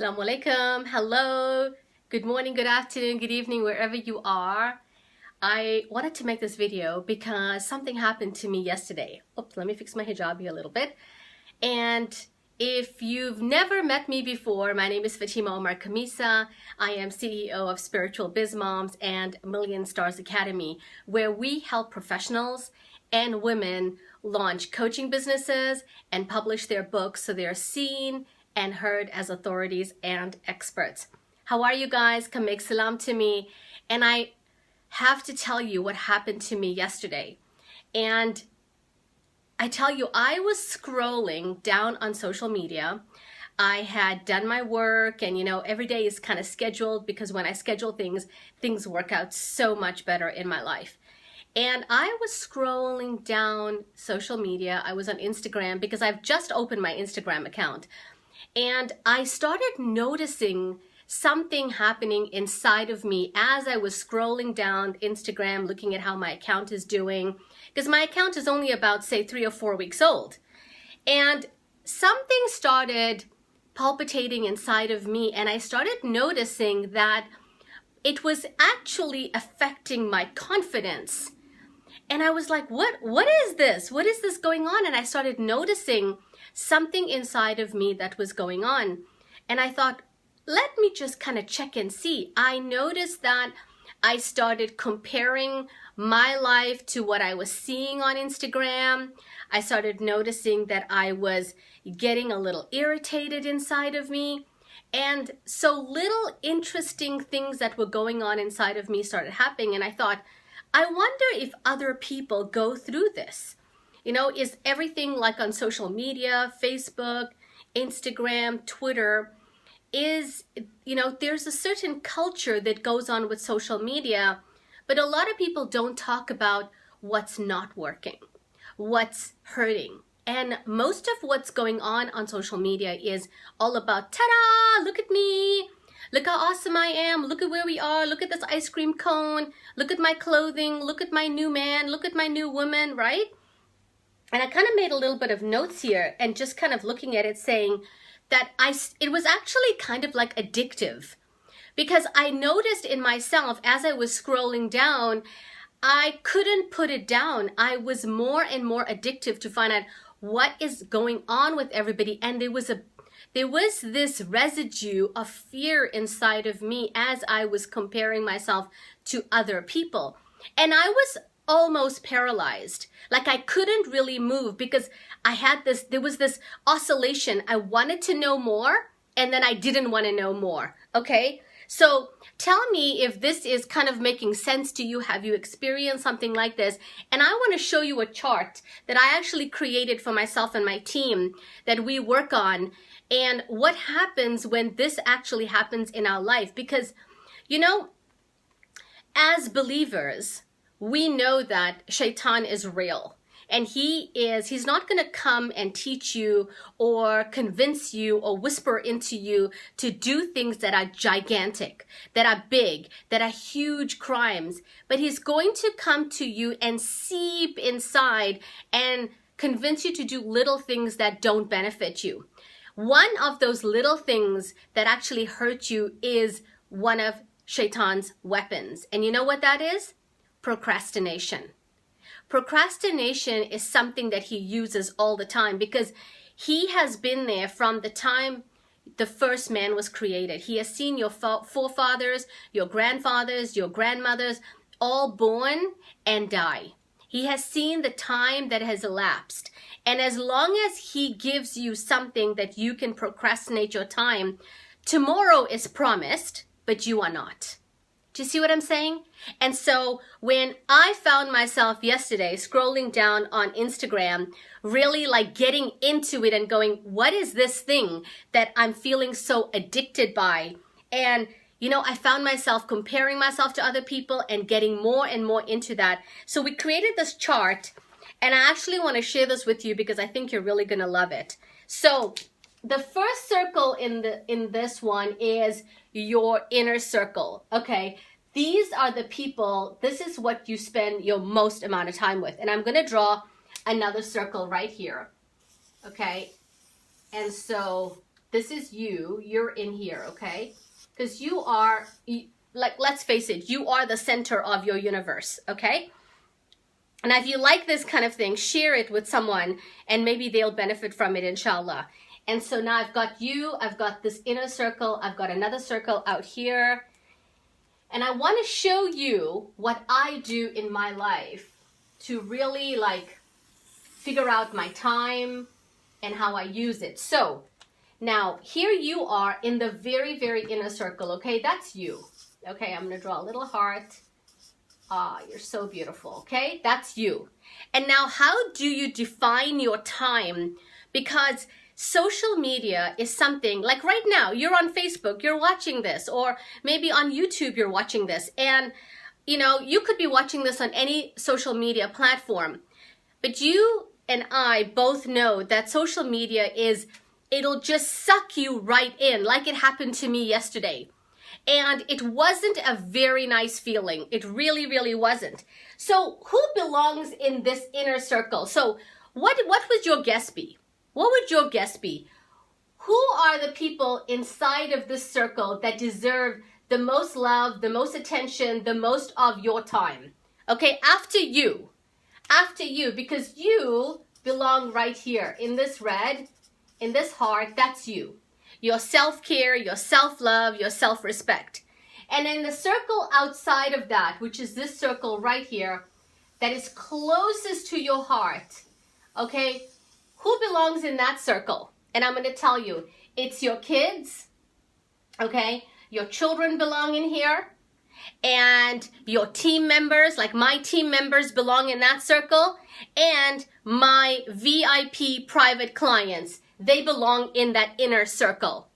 Assalamu alaikum. Hello. Good morning, good afternoon, good evening, wherever you are. I wanted to make this video because something happened to me yesterday. Oops, let me fix my hijab here a little bit. And if you've never met me before, my name is Fatima Omar Khamisa. I am CEO of Spiritual Biz Moms and Million Stars Academy, where we help professionals and women launch coaching businesses and publish their books so they're seen and heard as authorities and experts. How are you guys? Come make salam to me. And I have to tell you what happened to me yesterday. And I tell you, I was scrolling down on social media. I had done my work, and every day is kind of scheduled because when I schedule things work out so much better in my life. And I was scrolling down social media. I was on Instagram because I've just opened my Instagram account. And I started noticing something happening inside of me as I was scrolling down Instagram, looking at how my account is doing, because my account is only about, say, 3 or 4 weeks old. And something started palpitating inside of me, and I started noticing that it was actually affecting my confidence. And I was like, what is this? What is this going on? And I started noticing something inside of me that was going on. And I thought, let me just kind of check and see. I noticed that I started comparing my life to what I was seeing on Instagram. I started noticing that I was getting a little irritated inside of me. And so little interesting things that were going on inside of me started happening. And I thought, I wonder if other people go through this. Is everything like on social media, Facebook, Instagram, Twitter, there's a certain culture that goes on with social media, but a lot of people don't talk about what's not working, what's hurting. And most of what's going on social media is all about, ta-da, look at me. Look how awesome I am. Look at where we are. Look at this ice cream cone. Look at my clothing. Look at my new man. Look at my new woman, right? And I kind of made a little bit of notes here and just kind of looking at it saying that it was actually kind of like addictive, because I noticed in myself as I was scrolling down, I couldn't put it down. I was more and more addictive to find out what is going on with everybody. And there was this residue of fear inside of me as I was comparing myself to other people. And I was almost paralyzed. Like I couldn't really move because there was this oscillation. I wanted to know more, and then I didn't want to know more. Okay? So tell me if this is kind of making sense to you. Have you experienced something like this? And I want to show you a chart that I actually created for myself and my team that we work on, and what happens when this actually happens in our life. Because, as believers, we know that Shaitan is real. And he's not going to come and teach you or convince you or whisper into you to do things that are gigantic, that are big, that are huge crimes. But he's going to come to you and seep inside and convince you to do little things that don't benefit you. One of those little things that actually hurt you is one of Shaitan's weapons. And you know what that is? Procrastination. Procrastination is something that he uses all the time because he has been there from the time the first man was created. He has seen your forefathers, your grandfathers, your grandmothers, all born and die. He has seen the time that has elapsed. And as long as he gives you something that you can procrastinate your time, tomorrow is promised, but you are not. Do you see what I'm saying? And so when I found myself yesterday scrolling down on Instagram, really like getting into it and going, what is this thing that I'm feeling so addicted by? And, I found myself comparing myself to other people and getting more and more into that. So we created this chart, and I actually want to share this with you because I think you're really going to love it. So the first circle in this one is your inner circle. Okay, these are the people, this is what you spend your most amount of time with. And I'm going to draw another circle right here. Okay, and so This is you. You're in here, okay? Because you are, like, let's face it, you are the center of your universe, okay? And if you like this kind of thing, share it with someone and maybe they'll benefit from it, inshallah. And so now I've got you, I've got this inner circle, I've got another circle out here. And I want to show you what I do in my life to really like figure out my time and how I use it. So now here you are in the very, very inner circle, okay? That's you. Okay, I'm going to draw a little heart. Ah, you're so beautiful, okay? That's you. And now how do you define your time? Because social media is something, like right now, you're on Facebook, you're watching this, or maybe on YouTube you're watching this. And, you know, you could be watching this on any social media platform. But you and I both know that social media it'll just suck you right in, like it happened to me yesterday. And it wasn't a very nice feeling. It really, really wasn't. So who belongs in this inner circle? So what would your guess be? What would your guess be? Who are the people inside of this circle that deserve the most love, the most attention, the most of your time? Okay, after you, because you belong right here in this red, in this heart, that's you. Your self-care, your self-love, your self-respect. And in the circle outside of that, which is this circle right here, that is closest to your heart, okay, who belongs in that circle? And I'm going to tell you, it's your kids, okay, your children belong in here, and your team members, like my team members belong in that circle, and my VIP private clients, they belong in that inner circle.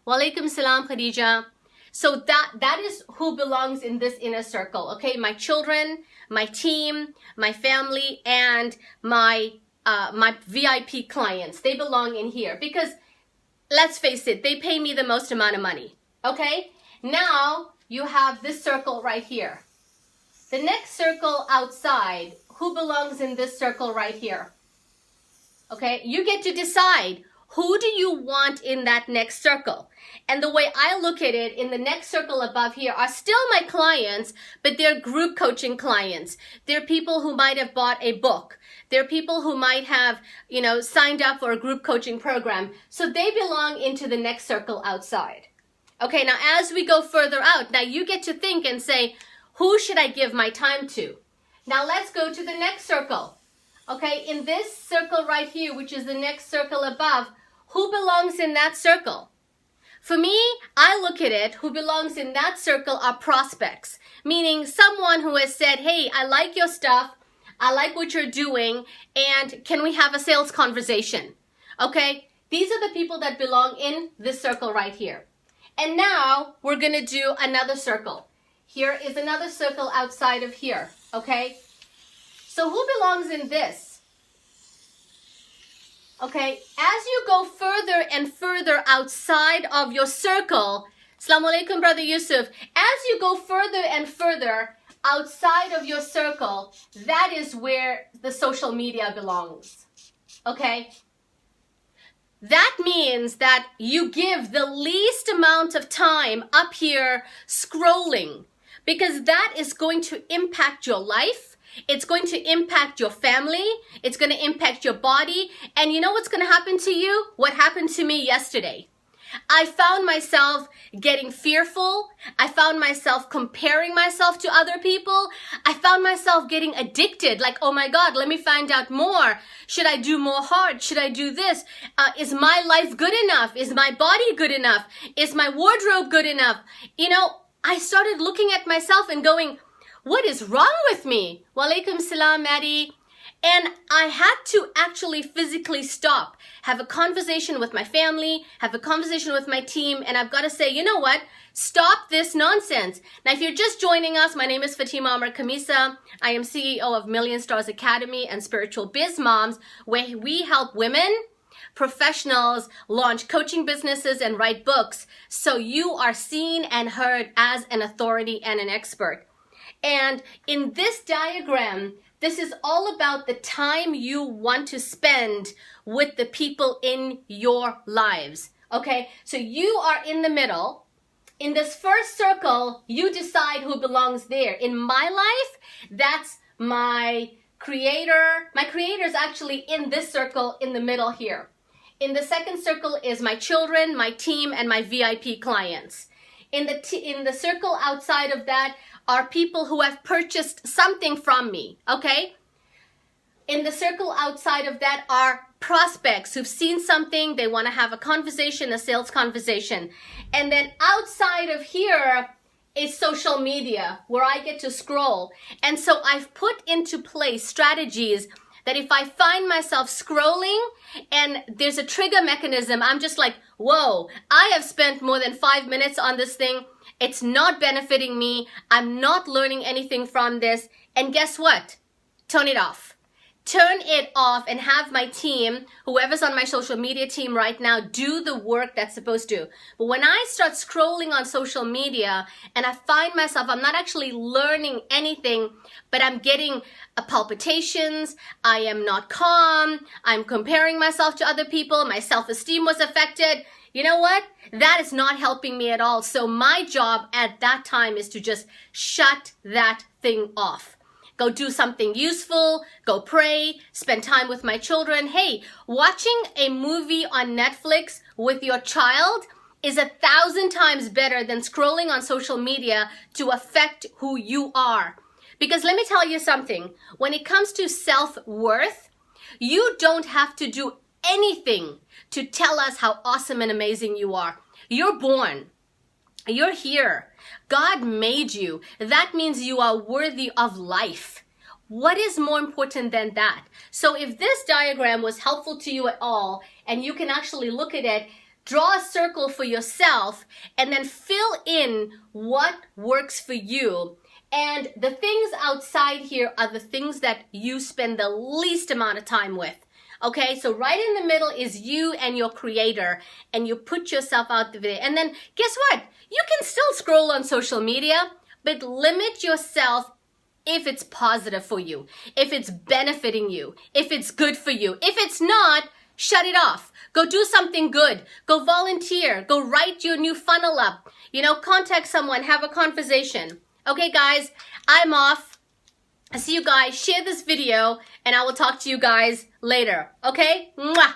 Walaikum salam, Khadija. So that is who belongs in this inner circle, okay? My children, my team, my family, and my VIP clients, they belong in here because let's face it, they pay me the most amount of money, okay? Now you have this circle right here. The next circle outside, who belongs in this circle right here? Okay, you get to decide who do you want in that next circle. And the way I look at it, in the next circle above here are still my clients, but they're group coaching clients. They're people who might have bought a book. They're people who might have, you know, signed up for a group coaching program. So they belong into the next circle outside. Okay, now as we go further out, now you get to think and say, who should I give my time to? Now let's go to the next circle. Okay, in this circle right here, which is the next circle above, who belongs in that circle? For me, I look at it, who belongs in that circle are prospects, meaning someone who has said, hey, I like your stuff, I like what you're doing, and can we have a sales conversation? Okay, these are the people that belong in this circle right here. And now we're going to do another circle. Here is another circle outside of here, okay? So who belongs in this? Okay, as you go further and further outside of your circle, Assalamu alaikum, Brother Yusuf, as you go further and further outside of your circle, that is where the social media belongs, okay? That means that you give the least amount of time up here scrolling because that is going to impact your life. It's going to impact your family. It's going to impact your body. And you know what's going to happen to you? What happened to me yesterday? I found myself getting fearful. I found myself comparing myself to other people. I found myself getting addicted. Like, oh my God, let me find out more. Should I do more hard? Should I do this? Is my life good enough? Is my body good enough? Is my wardrobe good enough? You know, I started looking at myself and going, what is wrong with me? Walaikum salam, Maddie. And I had to actually physically stop, have a conversation with my family, have a conversation with my team, and I've got to say, you know what? Stop this nonsense. Now, if you're just joining us, my name is Fatima Omar Khamisa. I am CEO of Million Stars Academy and Spiritual Biz Moms, where we help women, professionals, launch coaching businesses and write books so you are seen and heard as an authority and an expert. And in this diagram, this is all about the time you want to spend with the people in your lives. Okay, so you are in the middle. In this first circle, you decide who belongs there. In my life, that's my creator. My creator is actually in this circle in the middle here. In the second circle is my children, my team, and my VIP clients. In the circle outside of that are people who have purchased something from me, okay? In the circle outside of that are prospects who've seen something, they want to have a conversation, a sales conversation. And then outside of here is social media, where I get to scroll. And so I've put into place strategies that if I find myself scrolling and there's a trigger mechanism, I'm just like, whoa, I have spent more than 5 minutes on this thing. It's not benefiting me. I'm not learning anything from this. And guess what? Turn it off. Turn it off and have my team, whoever's on my social media team right now, do the work that's supposed to. But when I start scrolling on social media and I find myself, I'm not actually learning anything, but I'm getting palpitations, I am not calm, I'm comparing myself to other people, my self-esteem was affected. You know what? That is not helping me at all. So my job at that time is to just shut that thing off. Go do something useful, go pray, spend time with my children. Hey, watching a movie on Netflix with your child is 1,000 times better than scrolling on social media to affect who you are. Because let me tell you something, when it comes to self-worth, you don't have to do anything to tell us how awesome and amazing you are. You're born. You're here. God made you. That means you are worthy of life. What is more important than that? So if this diagram was helpful to you at all, and you can actually look at it, draw a circle for yourself, and then fill in what works for you. And the things outside here are the things that you spend the least amount of time with. Okay, so right in the middle is you and your creator, and you put yourself out there. And then guess what? You can still scroll on social media, but limit yourself if it's positive for you, if it's benefiting you, if it's good for you. If it's not, shut it off. Go do something good. Go volunteer. Go write your new funnel up. You know, contact someone, have a conversation. Okay, guys, I'm off. I see you guys. Share this video, and I will talk to you guys later. Okay? Mwah!